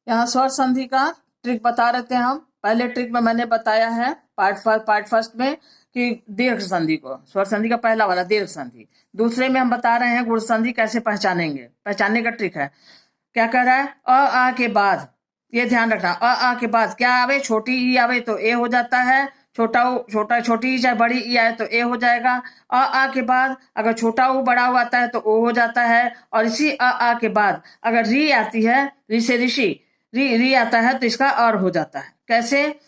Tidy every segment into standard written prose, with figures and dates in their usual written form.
यहाँ स्वर संधि का ट्रिक बता रहे थे हम। पहले ट्रिक में मैंने बताया है पार्ट फर्स्ट में कि दीर्घ संधि को, स्वर संधि का पहला वाला दीर्घ संधि। दूसरे में हम बता रहे हैं गुण संधि कैसे पहचानेंगे, पहचानने का ट्रिक है। क्या कह रहा है? अ आ के बाद, ये ध्यान रखना, अ आ के बाद क्या आवे? छोटी ई आवे तो ए हो जाता है, छोटी ई चाहे बड़ी ई आए तो ए हो जाएगा। अ आ के बाद अगर छोटा ऊ बड़ा ऊ आता है तो ओ हो जाता है। और इसी अ आ के बाद अगर री आती है, री से ऋषि, री आता है तो इसका और हो जाता है। कैसे?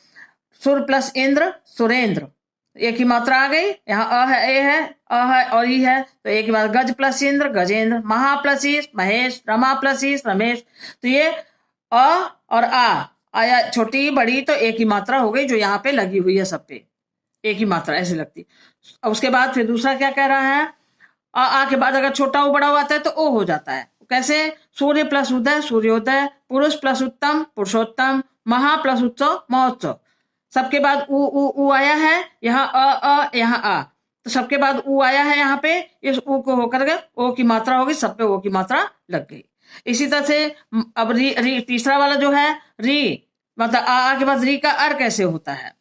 सुर प्लस इंद्र, सुरेंद्र, एक ही मात्रा आ गई। यहाँ अ है, ए है, अ है और ई है तो एक ही मात्रा। गज प्लस इंद्र, गजेंद्र। महा प्लस ईश, महेश। रमा प्लस ईश, रमेश। तो ये अ और आ आया, छोटी बड़ी तो एक ही मात्रा हो गई जो यहाँ पे लगी हुई है, सब पे एक ही मात्रा ऐसे लगती। अब उसके बाद फिर दूसरा क्या कह रहा है? आ के बाद अगर छोटा ऊ बड़ा ऊ आता है तो ओ हो जाता है। कैसे? सूर्य प्लस उदय, सूर्योदय। पुरुष प्लस उत्तम, पुरुषोत्तम। महा प्लस उत्सव, महोत्सव। सबके बाद ऊ आया है, यहाँ यहाँ आ, तो सबके बाद ऊ आया है यहाँ पे, इस ऊ को होकर के ओ की मात्रा होगी, सब पे ओ की मात्रा लग गई। इसी तरह से अब री तीसरा वाला जो है री, मतलब आ के बाद री का अर कैसे होता है?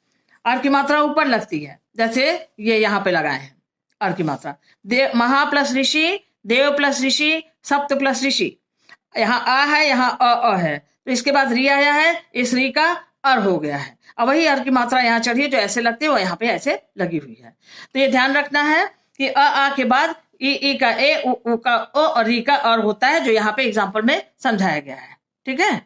अर की मात्रा ऊपर लगती है, जैसे ये यहाँ पे लगाए हैं अर की मात्रा। देव, महा प्लस ऋषि, देव प्लस ऋषि, सप्त प्लस ऋषि। यहाँ आ है, यहाँ अ है, तो इसके बाद री आया है, इस री का अर हो गया है। अब वही अर की मात्रा यहाँ चढ़ी है, जो ऐसे लगती है वो यहाँ पे ऐसे लगी हुई है। तो ये ध्यान रखना है कि अ आ के बाद ई का ए, उ का ओ और री का और होता है, जो यहाँ पे एग्जाम्पल में समझाया गया है। ठीक है।